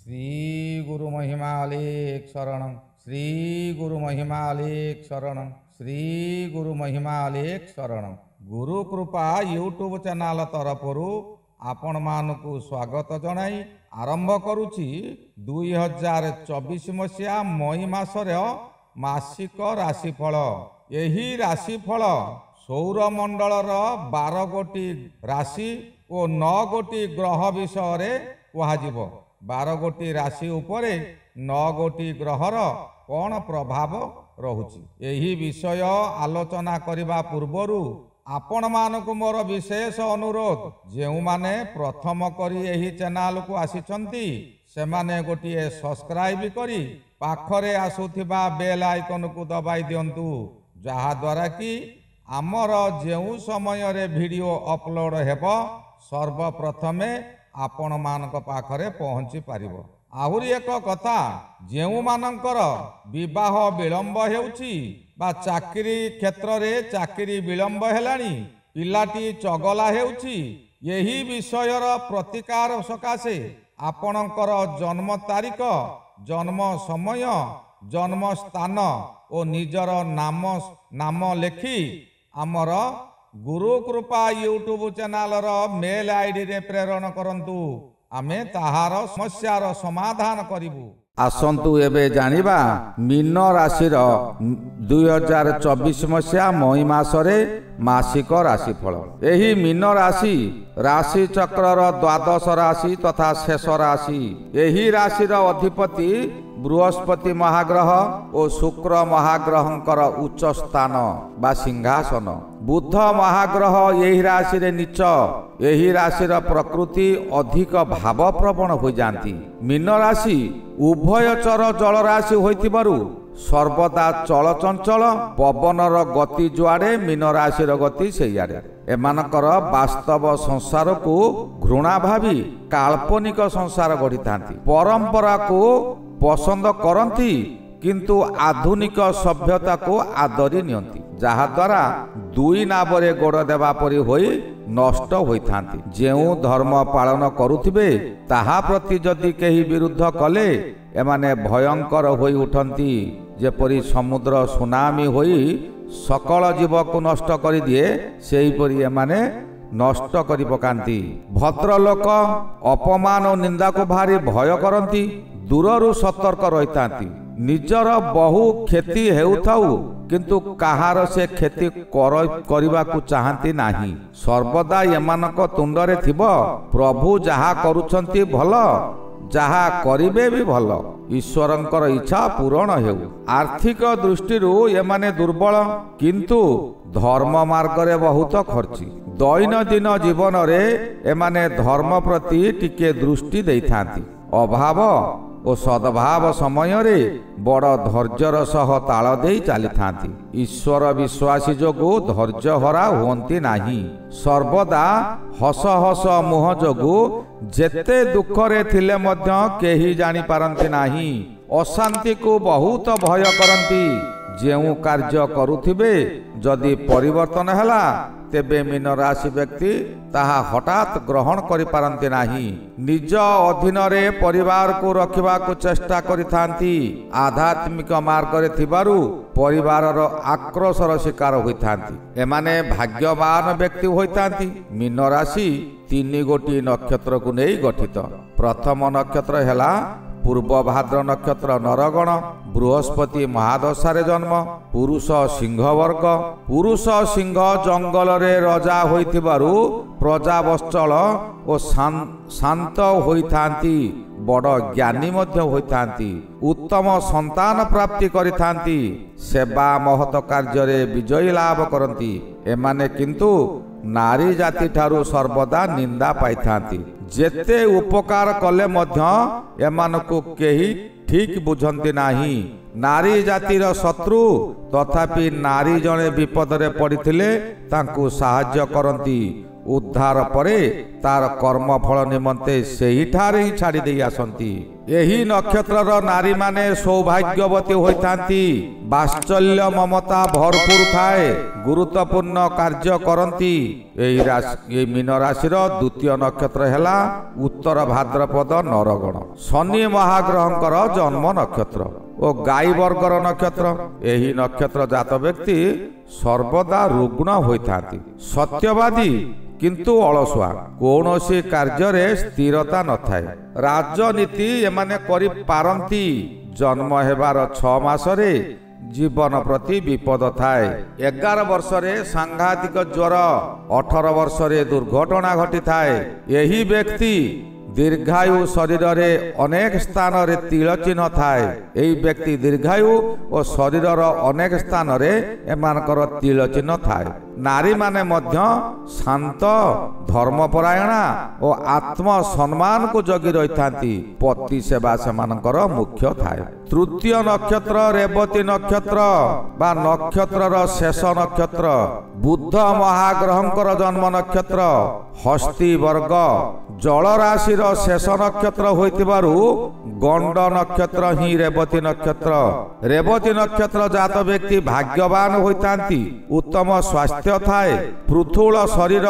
श्री गुरु महिमालेख शरणं श्री गुरु महिमालेख शरणं श्री गुरु महिमालेख शरणं। गुरु कृपा यूट्यूब चैनल तरफरु आपण मानकु स्वागत जनाई आरंभ करुछि 2024 मसीहा मई मासर मासिक राशिफल। एही राशिफल सौरमंडलर 12 गोटी राशि और 9 गोटी ग्रह विषय कह 12 गोटी राशि उपरे 9 गोटी ग्रहर कौन प्रभाव रहुछि एही विषय आलोचना करिबा पूर्वरु आपण मानकु मोर विशेष अनुरोध जेउ माने प्रथम करी एही चैनल को आसीचंती से माने गोटिए सब्सक्राइब करी पाखरे आसुथिबा बेल आइकन को दबाई दियंतु जहा द्वारा कि आमर जेउ समय रे वीडियो अपलोड हेबो सर्वप्रथमे आपण मानक पाखरे पहुंची पारिबो। आहुरी एक कथा जेउ मानकर विवाह विलंब हेउछि बा चाकरी क्षेत्र रे चाकरी विलंब हेलानी पिलाटी चगला हेउछि यही विषयर प्रतिकार सकाशे आपणकर जन्म तारीख जन्म समय जन्म स्थान और निजर नाम लेखि आमर गुरु कृपा यूट्यूब चैनल मेल आईडी रे प्रेरण करंतु आमे ताहार समस्यार समाधान करिबु। आसंतु एबे जानिबा मीन राशिर 2024 मसीहा मई मासरे मासिक राशिफल। एही मीन राशि राशि चक्रर द्वादश राशि तथा शेष राशि। एही राशिर अधिपति बृहस्पति महाग्रह और शुक्र महाग्रहंकर उच्च स्थान बा सिंहासन। बुध महाग्रह यही राशि रे नीच। यही राशिर प्रकृति अधिक भावप्रवण हो जाती। मीन राशि उभयचर जल राशि होइथिबारु सर्वदा चलचंचल पवनर गति जुआड़े मीन राशिर गति सेयाड़े। एमानकर वास्तव संसार को घृणा भावी काल्पनिक संसार गढ़ी थांती। परंपरा को पसंद करती किंतु आधुनिक सभ्यता को आदरी नियंती जहा द्वारा दुई नाबरे गोड़ देवा परी होई नष्ट होइथांती। जेउ धर्म पालन करुथिबे ताहा प्रति जदि केही विरुद्ध कले एमाने भयंकर होई उठंती। जेपरी समुद्र सुनामी होई सकल जीव को नष्ट करि दिए सेहीपरि एमाने नष्ट करि पकांती। भद्र लोक अपमान और निंदा को भारी भय करंती दूररु सतर्क रहितांती। निजर बहु क्षति हेउथाउ किंतु कहार से क्षति करबा को चाहती नाही। सर्वदा एमानक तुंडरे थिबो प्रभु जहा करूछंती भल जहा करिबे भी भल ईश्वरंकर इच्छा पूरण हेउ। आर्थिक दृष्टिरु एमाने दुर्बल किंतु धर्म मार्ग रे बहुत खर्ची। दैनंदिन जीवन रे एमाने धर्म प्रति टिके दृष्टि देइथांती। अभाव और सद्भाव समय रे बड़ धैर्यर सह ताल दे चली थांती। ईश्वर विश्वासी जोगु धैर्य हरा होंती नाही। सर्वदा हस हस मुह जोगु जेते दुख रे थिले मध्य केही जानी पारंती नाही। अशांति को बहुत भय करंती। जेउ कार्य करुथिबे जदि परिवर्तन हैला तेबे मीन राशि व्यक्ति ताहा हठात ग्रहण करि पारंती नाही। निज अधीन रे परिवार को रखिबा को चेष्टा करिथांती। आध्यात्मिक मार्ग रे थिबारु परिवारर आक्रोशर शिकार होइथांती। एमाने भाग्यवान व्यक्ति होइथांती। मीन राशि 3 गोटी नक्षत्र को नै गठित। प्रथम नक्षत्र हैला पूर्व भाद्र नक्षत्र नरगण बृहस्पति महादशारे जन्म। पुरुष सिंह वर्ग। पुरुष सिंह जंगल रे रजा होइथिबारु प्रजा वत्सल और शांत होइथांती। बड़ ज्ञानी मध्य होइथांती। उत्तम संतान प्राप्ति करिथांती। सेवा महत कार्य रे विजय लाभ करंती। एमाने किंतु नारी जाति ठारू सर्वदा निंदा पाइथांती। जेते उपकार कले मध्य एमानकु केही ठीक बुझंती नाही। नारी जातिर शत्रु तथापि नारी जने विपद रे पड़िथिले तांकु साहाय्य करंती। उद्धार परे तार कर्मफल निमंते सेहिठारे ही छाड़ी देई आसंती। एही नक्षत्रर नारी माने सौभाग्यवती होइतांती, वात्सल्य ममता भरपूर थाए, गुरुत्वपूर्ण कार्य करंती। एही मीन राशिर द्वितीय नक्षत्र हेला उत्तर भाद्रपद नरगण, शनि महाग्रहंकर जन्म नक्षत्र ओ गाई वर्गर नक्षत्र। एही नक्षत्र जात व्यक्ति सर्वदा रुग्ण होइतांती, सत्यवादी किंतु अलसुआ, कौनसी कार्य स्थिरता न थाए। राजनीति एमाने करि पारंती। जन्म हेबार 6 मासरे जीवन प्रति विपद थाए। 11 वर्षरे सांघातिक ज्वर, 18 वर्षरे दुर्घटना घटी थाए। यही व्यक्ति दीर्घायु शरीर रे अनेक स्थान रे तिल चिन्ह थाए। एही व्यक्ति दीर्घायु और शरीर अनेक स्थान रे एमानकर तिल चिन्ह थाए। नारी माने मध्य शांत, धर्मपरायणा और आत्म सम्मान को जगी रही थांती। पति सेवा सेमानकर मुख्य थाए। तृतीय नक्षत्र रेवती नक्षत्र बा नक्षत्रर शेष नक्षत्र, बुध महाग्रहंकर जन्म नक्षत्र, हस्ती वर्ग जल राशि शेष नक्षत्र होइतिबारु गंड नक्षत्र ही रेवती नक्षत्र। रेवती नक्षत्र जात व्यक्ति भाग्यवान होइतांती, उत्तम स्वास्थ्य थाए, पृथुल शरीर,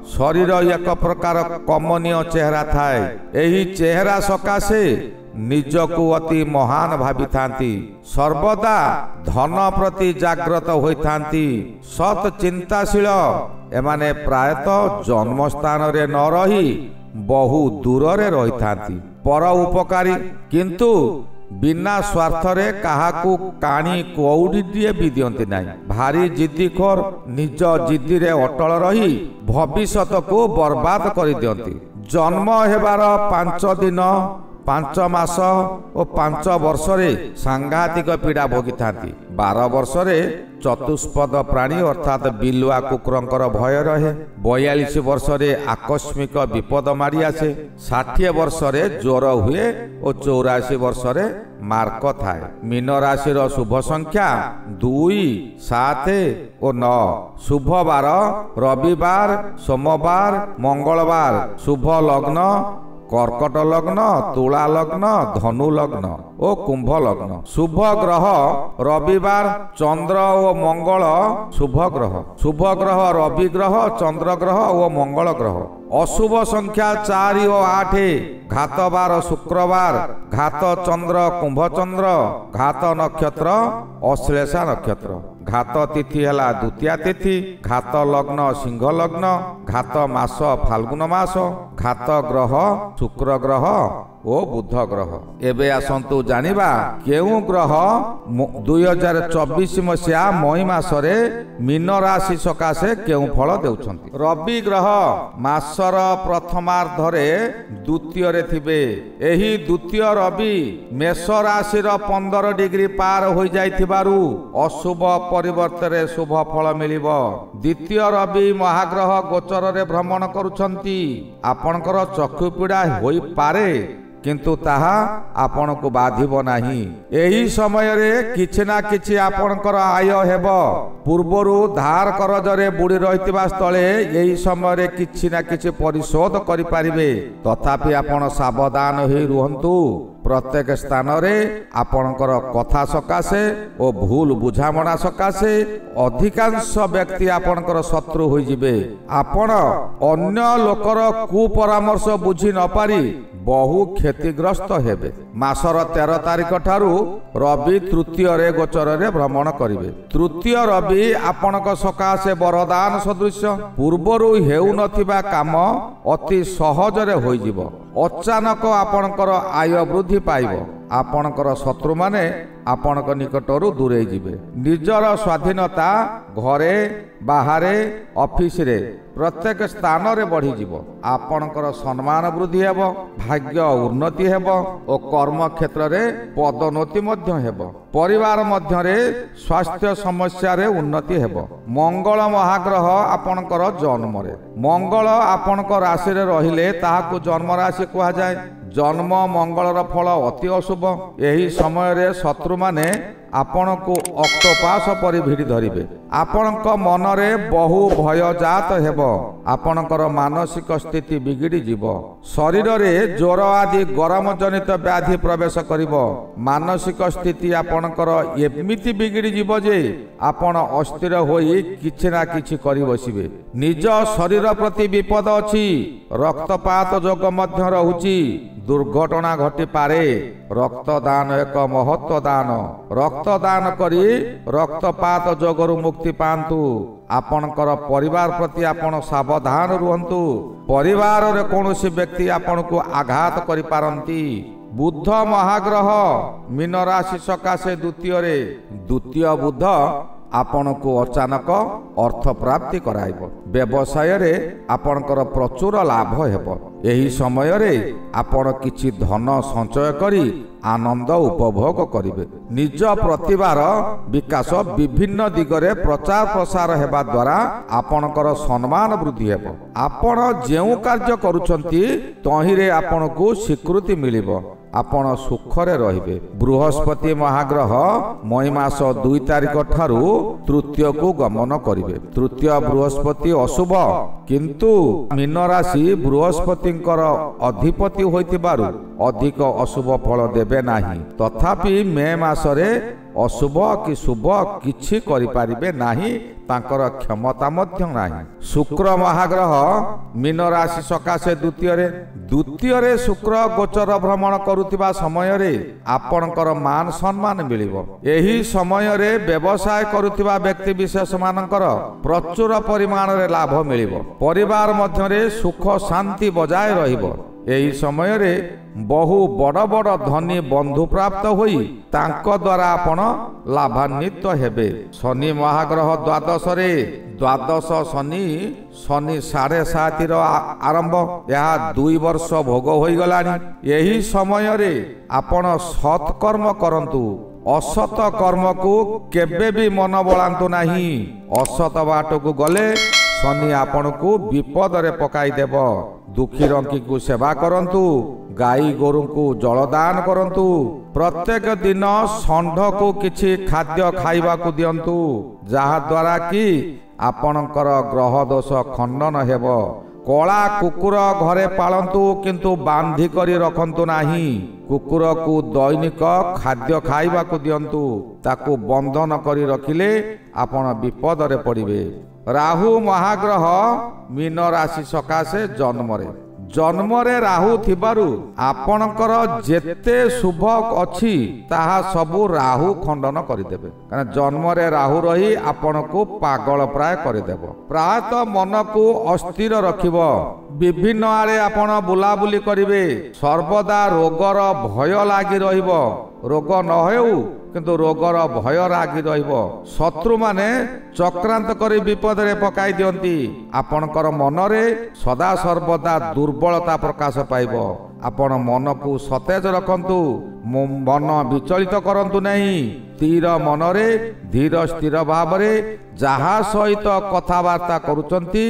शरीर एक प्रकार कमनीय चेहरा थाए। एही चेहरा सकाशे निजकु अति महान भावी थांती, सर्वदा धन प्रति जाग्रत होइथांती, सत चिंताशील। एमाने प्रायतः जन्म स्थान रे न रही बहु दूर रे रही थांती, पर उपकारी किंतु बिना स्वार्थ रे काहाकू काणी कौड़ीए भी दियंती नाही। भारी जिद्दीखोर, निज जिद्दी रे अटल रही भविष्यत को बर्बाद कर दियंती। जन्म हेबार 5 दिन, 5 मास और 5 वर्षरे सांघातिक पीड़ा भोगी थांती। 12 वर्षरे चतुष्पद प्राणी अर्थात बिलुआ कुकुरंकर भय रहे। 42 वर्षरे आकस्मिक विपद मारी आसे। 60 वर्षरे ज्वर हुए और 84 वर्षरे मार्क थाए। मीन राशि शुभ संख्या 2, 7 और 9। शुभ बार रविवार, सोमवार, मंगलवार। शुभ लग्न कर्कट लग्न, तुला लग्न, धनु लग्न और कुंभ लग्न। शुभ ग्रह रविवार, चंद्र और मंगल शुभ ग्रह। शुभ ग्रह रवि ग्रह, चंद्र ग्रह और मंगल ग्रह। अशुभ संख्या 4 और 8। घात बार शुक्रवार, घात चंद्र कुंभ चंद्र, घात नक्षत्र अश्लेषा नक्षत्र। घात तिथि है द्वितीया तिथि, घात लग्न सिंह लग्न, घात मास फाल्गुन मास, घात ग्रह शुक्र ग्रह ओ बुध ग्रह। एबे आसंतु जानिबा केउ ग्रह 2024 मसीहा मई मासरे मीन राशि सकाशे केउ फल देउछंती। रवि ग्रह मासर प्रथमार्धरे द्वितीय रे थिबे। एही द्वितीय रवि मेष राशि 15 डिग्री पार हो जाइथिबारु अशुभ परिवर्तने शुभ फल मिलिबो। द्वितीय रवि महाग्रह गोचर रे भ्रमण करुछंती। आपनकर चक्षु पीड़ा होई पारे किंतु ताहा आपण को बाधिब नाही। एही समय रे किछि ना किछि आपणकर आय हेबो। पूर्वरु धार करजरे बुड़ी रहितबा स्थले एही समय रे किछि ना किछि परिशोध करि पारिबे। तथापि आपण सावधान होई रुहंतु। प्रत्येक स्थान रे आपणकर कथा सकाशे ओ भूल बुझामणा सकाशे अधिकांश व्यक्ति आपणकर शत्रु होई जिबे। आपण अन्य लोकर कुपरामर्श बुझी न पारी बहु क्षतिग्रस्त हेबे। मासर 13 तारिख ठारू रवि तृतीय रे गोचर रे भ्रमण करिवे। तृतीय रवि आपणक सकाशे वरदान सदृश। पूर्वरु हेउ नथिबा काम अति सहज रे होई जिवो। अचानक आपणकर आय वृद्धि पाइबो। आपणकर शत्रु माने आपणक निकटरू दूरे जिवे। निजर स्वाधीनता घरे बाहरे ऑफिस रे प्रत्येक स्थान रे बढ़ी जिवो। आपणकर सम्मान वृद्धि हेबो, भाग्य उन्नति हेबो और कर्म क्षेत्र रे पदोन्नति मध्य हेबो। परिवार मध्य रे स्वास्थ्य समस्या रे उन्नति हेबो। मंगल महाग्रह आपणकर जन्म रे। मंगल आपणक राशि रे रहिले ताहाकु जन्म राशि कहा जाय। जन्म मंगलर फल अति अशुभ। यही समय रे शत्रु माने ଆପଣଙ୍କୁ ଅକ୍ଟୋପାସ ପରି ଭିଡ଼ି ଧରିବେ। ଆପଣଙ୍କ ମନରେ ବହୁ ଭୟଜାତ ହେବ। ଆପଣଙ୍କର ମାନସିକ ସ୍ଥିତି ବିଗିଡ଼ିଯିବ। ଶରୀରରେ ଜ୍ୱର ଆଦି ଗରମ ଜନିତ ବ୍ୟାଧି ପ୍ରବେଶ କରିବ। ମାନସିକ ସ୍ଥିତି ଆପଣଙ୍କର ଏମିତି ବିଗିଡ଼ିଯିବ ଯେ ଆପଣ ଅସ୍ଥିର ହୋଇ କିଛି ନା କିଛି କରି ବସିବେ। ନିଜ ଶରୀର ପ୍ରତି ବିପଦ ଅଛି। ରକ୍ତପାତ ଯୋଗ ମଧ୍ୟ ରହୁଛି। ଦୁର୍ଘଟଣା ଘଟିପାରେ। ରକ୍ତଦାନ ଏକ ମହତ୍ଵ ଦାନ। ରକ୍ତଦାନ କରି ରକ୍ତପାତ ଯୋଗରୁ ମୁକ୍ତି ପାଆନ୍ତୁ। ଆପଣଙ୍କର ପରିବାର ପ୍ରତି ଆପଣ ସାବଧାନ ରୁହନ୍ତୁ। ପରିବାରରେ କୌଣସି ବ୍ୟକ୍ତି ଆପଣଙ୍କୁ ଆଘାତ କରିପାରନ୍ତି। ବୁଧ ମହାଗ୍ରହ ମୀନ ରାଶି ସକାଶେ ଦ୍ୱିତୀୟ ବୁଧ ଆପଣଙ୍କୁ ଅଚାନକ ଅର୍ଥ ପ୍ରାପ୍ତି କରାଇବ। ବ୍ୟବସାୟରେ ଆପଣଙ୍କର ପ୍ରଚୁର ଲାଭ ହେବ। ଏହି ସମୟରେ ଆପଣ କିଛି ଧନ ସଞ୍ଚୟ କରି ଆନନ୍ଦ ଉପଭୋଗ କରିବେ। ନିଜ ପ୍ରତିଭାର ବିକାଶ ବିଭିନ୍ନ ଦିଗରେ ପ୍ରଚାର ପ୍ରସାର ହେବା ଦ୍ୱାରା ଆପଣଙ୍କର ସମ୍ମାନ ବୃଦ୍ଧି ହେବ। ଆପଣ ଯେଉଁ କାର୍ଯ୍ୟ କରୁଛନ୍ତି ତହିଁରେ ଆପଣଙ୍କୁ ସ୍ୱୀକୃତି ମିଳିବ। ଆପଣ ସୁଖରେ ରହିବେ। ବୃହସ୍ପତି ମହାଗ୍ରହ ମଇ ମାସ 2 ତାରିଖ ଠାରୁ ତୃତୀୟକୁ ଗମନ କରିବେ। ତୃତୀୟ ବୃହସ୍ପତି ଅଶୁଭ, କିନ୍ତୁ ମୀନ ରାଶି ବୃହସ୍ପତିଙ୍କର ଅଧିପତି ହୋଇଥିବାରୁ ଅଧିକ ଅଶୁଭ ଫଳ ଦେବେ ନାହିଁ। ତଥାପି ମେ ମାସରେ ଅଶୁଭ କି ଶୁଭ କିଛି କରିପାରିବେ ନାହିଁ। ତାଙ୍କର କ୍ଷମତା ମଧ୍ୟ ନାହିଁ। ଶୁକ୍ର ମହାଗ୍ରହ ମୀନ ରାଶି ସକାଶେ ଦ୍ୱିତୀୟରେ ଶୁକ୍ର ଗୋଚର ଭ୍ରମଣ କରୁଥିବା ସମୟରେ ଆପଣଙ୍କର ମାନ ସମ୍ମାନ ମିଳିବ। ଏହି ସମୟରେ ବ୍ୟବସାୟ କରୁଥିବା ବ୍ୟକ୍ତି ବିଶେଷ ମାନଙ୍କର ପ୍ରଚୁର ପରିମାଣରେ ଲାଭ ମିଳିବ। ପରିବାର ମଧ୍ୟରେ ସୁଖ ଶାନ୍ତି ବଜାୟ ରହିବ। ଏହି ସମୟରେ ବହୁ ବଡ଼ ବଡ଼ ଧନୀ ବନ୍ଧୁ ପ୍ରାପ୍ତ ହୋଇ ତାଙ୍କ ଦ୍ୱାରା ଆପଣ ଲାଭାନ୍ୱିତ ହେବେ। ଶନି ମହାଗ୍ରହ ଦ୍ୱାଦଶ ଶନି 7.5ର ଆରମ୍ଭ। ଏହା 2 ବର୍ଷ ଭୋଗ ହୋଇଗଲାଣି। ଏହି ସମୟରେ ଆପଣ ସତ୍କର୍ମ କରନ୍ତୁ। ଅସତ କର୍ମକୁ କେବେ ବି ମନ ବଳାନ୍ତୁ ନାହିଁ। ଅସତ ବାଟକୁ ଗଲେ ଶନି ଆପଣଙ୍କୁ ବିପଦରେ ପକାଇଦେବ। ଦୁଃଖୀ ରଙ୍କିକୁ ସେବା କରନ୍ତୁ। ଗାଈ ଗୋରୁଙ୍କୁ ଜଳଦାନ କରନ୍ତୁ। ପ୍ରତ୍ୟେକ ଦିନ ଷଣ୍ଢକୁ କିଛି ଖାଦ୍ୟ ଖାଇବାକୁ ଦିଅନ୍ତୁ, ଯାହାଦ୍ୱାରା କି ଆପଣଙ୍କର ଗ୍ରହ ଦୋଷ ଖଣ୍ଡନ ହେବ। କଳା କୁକୁର ଘରେ ପାଳନ୍ତୁ, କିନ୍ତୁ ବାନ୍ଧି କରି ରଖନ୍ତୁ ନାହିଁ। କୁକୁରକୁ ଦୈନିକ ଖାଦ୍ୟ ଖାଇବାକୁ ଦିଅନ୍ତୁ। ତାକୁ ବନ୍ଧନ କରି ରଖିଲେ ଆପଣ ବିପଦରେ ପଡ଼ିବେ। ରାହୁ ମହାଗ୍ରହ ମୀନ ରାଶି ସକାଶେ ଜନ୍ମରେ ରାହୁ ଥିବାରୁ ଆପଣଙ୍କର ଯେତେ ଶୁଭ ଅଛି ତାହା ସବୁ ରାହୁ ଖଣ୍ଡନ କରିଦେବେ। କାରଣ ଜନ୍ମରେ ରାହୁ ରହି ଆପଣଙ୍କୁ ପାଗଳ ପ୍ରାୟ କରିଦେବ। ପ୍ରାୟତଃ ମନକୁ ଅସ୍ଥିର ରଖିବ। ବିଭିନ୍ନ ଆଡ଼େ ଆପଣ ବୁଲାବୁଲି କରିବେ। ସର୍ବଦା ରୋଗର ଭୟ ଲାଗି ରହିବ। ରୋଗ ନ ହେଉ କିନ୍ତୁ ରୋଗର ଭୟ ଲାଗି ରହିବ। ଶତ୍ରୁମାନେ ଚକ୍ରାନ୍ତ କରି ବିପଦରେ ପକାଇ ଦିଅନ୍ତି। ଆପଣଙ୍କର ମନରେ ସଦାସର୍ବଦା ଦୁର୍ବଳତା ପ୍ରକାଶ ପାଇବ। ଆପଣ ମନକୁ ସତେଜ ରଖନ୍ତୁ। ମନ ବିଚଳିତ କରନ୍ତୁ ନାହିଁ। ସ୍ଥିର ମନରେ ଧୀର ସ୍ଥିର ଭାବରେ ଯାହା ସହିତ କଥାବାର୍ତ୍ତା କରୁଛନ୍ତି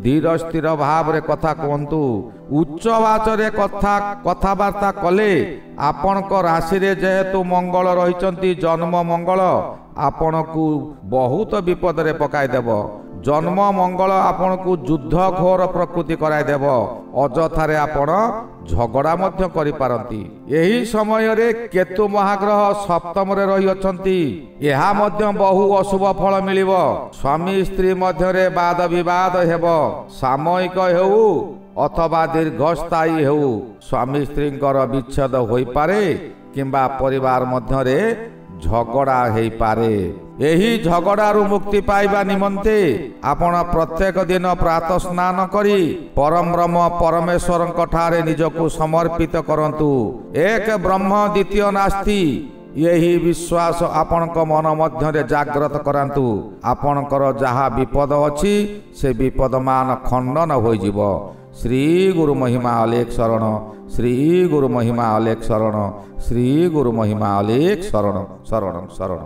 ଧୀର ସ୍ଥିର ଭାବରେ କଥା କୁହନ୍ତୁ। ଉଚ୍ଚ ବାଚରେ କଥାବାର୍ତ୍ତା କଲେ ଆପଣଙ୍କ ରାଶିରେ ଯେହେତୁ ମଙ୍ଗଳ ରହିଛନ୍ତି, ଜନ୍ମ ମଙ୍ଗଳ ଆପଣଙ୍କୁ ବହୁତ ବିପଦରେ ପକାଇଦେବ। ଜନ୍ମ ମଙ୍ଗଳ ଆପଣଙ୍କୁ ଯୁଦ୍ଧ ଘୋର ପ୍ରକୃତି କରାଇଦେବ। ଅଯଥାରେ ଆପଣ ଝଗଡ଼ା ମଧ୍ୟ କରିପାରନ୍ତି। ଏହି ସମୟରେ କେତୁ ମହାଗ୍ରହ ସପ୍ତମରେ ରହିଅଛନ୍ତି। ଏହା ମଧ୍ୟ ବହୁ ଅଶୁଭ ଫଳ ମିଳିବ। ସ୍ୱାମୀ ସ୍ତ୍ରୀ ମଧ୍ୟରେ ବାଦ ବିବାଦ ହେବ। ସାମୟିକ ହେଉ ଅଥବା ଦୀର୍ଘସ୍ଥାୟୀ ହେଉ ସ୍ୱାମୀ ସ୍ତ୍ରୀଙ୍କର ବିଚ୍ଛେଦ ହୋଇପାରେ କିମ୍ବା ପରିବାର ମଧ୍ୟରେ ଝଗଡ଼ା ହେଇପାରେ। ଏହି ଝଗଡ଼ାରୁ ମୁକ୍ତି ପାଇବା ନିମନ୍ତେ ଆପଣ ପ୍ରତ୍ୟେକ ଦିନ ପ୍ରାତଃ ସ୍ନାନ କରି ପରମବ୍ରହ୍ମ ପରମେଶ୍ୱରଙ୍କ ଠାରେ ନିଜକୁ ସମର୍ପିତ କରନ୍ତୁ। ଏକ ବ୍ରହ୍ମ ଦ୍ୱିତୀୟ ନାସ୍ତି, ଏହି ବିଶ୍ୱାସ ଆପଣଙ୍କ ମନ ମଧ୍ୟରେ ଜାଗ୍ରତ କରାନ୍ତୁ। ଆପଣଙ୍କର ଯାହା ବିପଦ ଅଛି ସେ ବିପଦମାନ ଖଣ୍ଡନ ହୋଇଯିବ। ଶ୍ରୀ ଗୁରୁ ମହିମା ଅଲେଖ ଶରଣ। ଶ୍ରୀ ଗୁରୁ ମହିମା ଅଲେଖ ଶରଣ। ଶ୍ରୀ ଗୁରୁ ମହିମା ଅଲେଖ ଶରଣ ଶରଣ ଶରଣ।